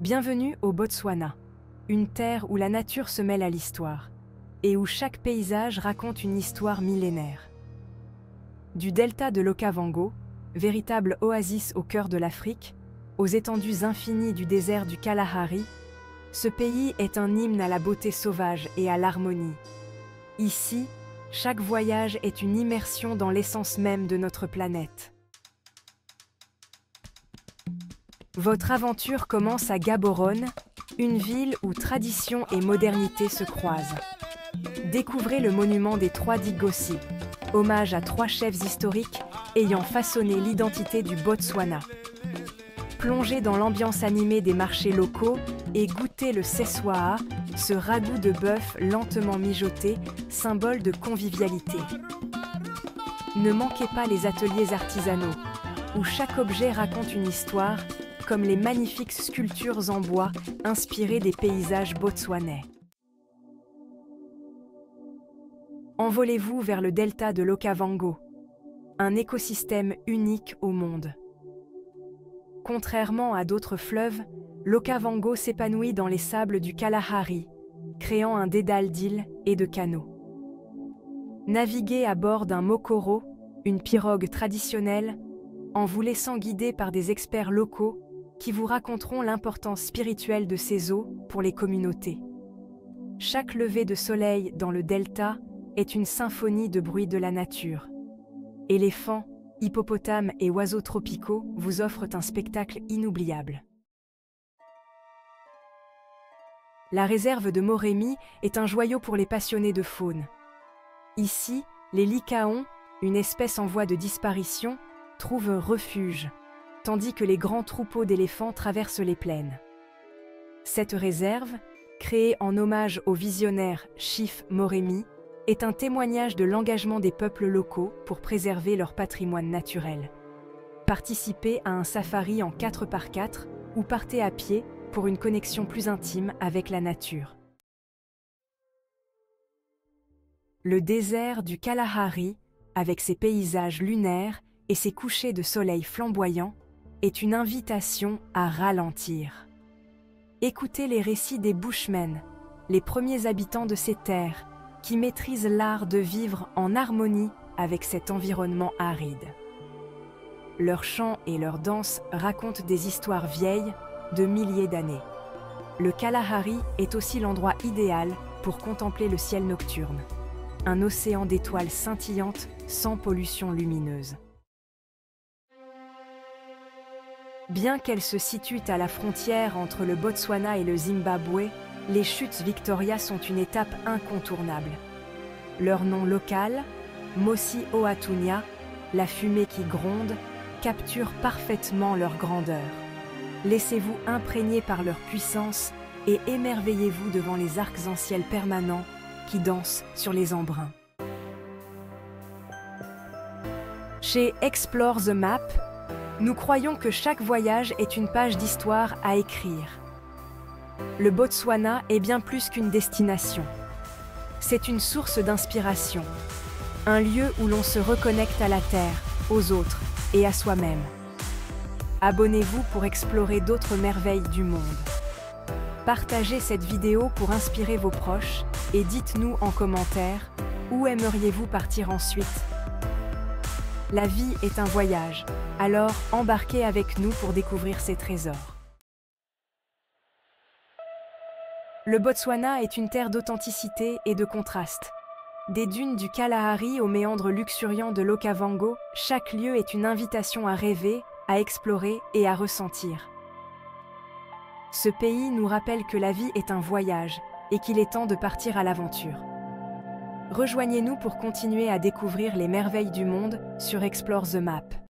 Bienvenue au Botswana, une terre où la nature se mêle à l'histoire, et où chaque paysage raconte une histoire millénaire. Du delta de l'Okavango, véritable oasis au cœur de l'Afrique, aux étendues infinies du désert du Kalahari, ce pays est un hymne à la beauté sauvage et à l'harmonie. Ici, chaque voyage est une immersion dans l'essence même de notre planète. Votre aventure commence à Gaborone, une ville où tradition et modernité se croisent. Découvrez le monument des Trois Digossi, hommage à trois chefs historiques ayant façonné l'identité du Botswana. Plongez dans l'ambiance animée des marchés locaux et goûtez le seswaa, ce ragoût de bœuf lentement mijoté, symbole de convivialité. Ne manquez pas les ateliers artisanaux, où chaque objet raconte une histoire, comme les magnifiques sculptures en bois inspirées des paysages botswanais. Envolez-vous vers le delta de l'Okavango, un écosystème unique au monde. Contrairement à d'autres fleuves, l'Okavango s'épanouit dans les sables du Kalahari, créant un dédale d'îles et de canaux. Naviguez à bord d'un mokoro, une pirogue traditionnelle, en vous laissant guider par des experts locaux qui vous raconteront l'importance spirituelle de ces eaux pour les communautés. Chaque lever de soleil dans le delta est une symphonie de bruits de la nature. Éléphants, hippopotames et oiseaux tropicaux vous offrent un spectacle inoubliable. La réserve de Moremi est un joyau pour les passionnés de faune. Ici, les lycaons, une espèce en voie de disparition, trouvent refuge, tandis que les grands troupeaux d'éléphants traversent les plaines. Cette réserve, créée en hommage au visionnaire Chief Moremi, est un témoignage de l'engagement des peuples locaux pour préserver leur patrimoine naturel. Participez à un safari en 4x4 ou partez à pied pour une connexion plus intime avec la nature. Le désert du Kalahari, avec ses paysages lunaires et ses couchers de soleil flamboyants, est une invitation à ralentir. Écoutez les récits des Bushmen, les premiers habitants de ces terres, qui maîtrisent l'art de vivre en harmonie avec cet environnement aride. Leurs chants et leurs danses racontent des histoires vieilles de milliers d'années. Le Kalahari est aussi l'endroit idéal pour contempler le ciel nocturne, un océan d'étoiles scintillantes sans pollution lumineuse. Bien qu'elle se situe à la frontière entre le Botswana et le Zimbabwe, les chutes Victoria sont une étape incontournable. Leur nom local, Mosi Oatunya, la fumée qui gronde, capture parfaitement leur grandeur. Laissez-vous imprégner par leur puissance et émerveillez-vous devant les arcs-en-ciel permanents qui dansent sur les embruns. Chez Explore the Map, nous croyons que chaque voyage est une page d'histoire à écrire. Le Botswana est bien plus qu'une destination. C'est une source d'inspiration, un lieu où l'on se reconnecte à la terre, aux autres et à soi-même. Abonnez-vous pour explorer d'autres merveilles du monde. Partagez cette vidéo pour inspirer vos proches et dites-nous en commentaire où aimeriez-vous partir ensuite. La vie est un voyage, alors embarquez avec nous pour découvrir ces trésors. Le Botswana est une terre d'authenticité et de contraste. Des dunes du Kalahari aux méandres luxuriants de l'Okavango, chaque lieu est une invitation à rêver, à explorer et à ressentir. Ce pays nous rappelle que la vie est un voyage et qu'il est temps de partir à l'aventure. Rejoignez-nous pour continuer à découvrir les merveilles du monde sur Explore the Map.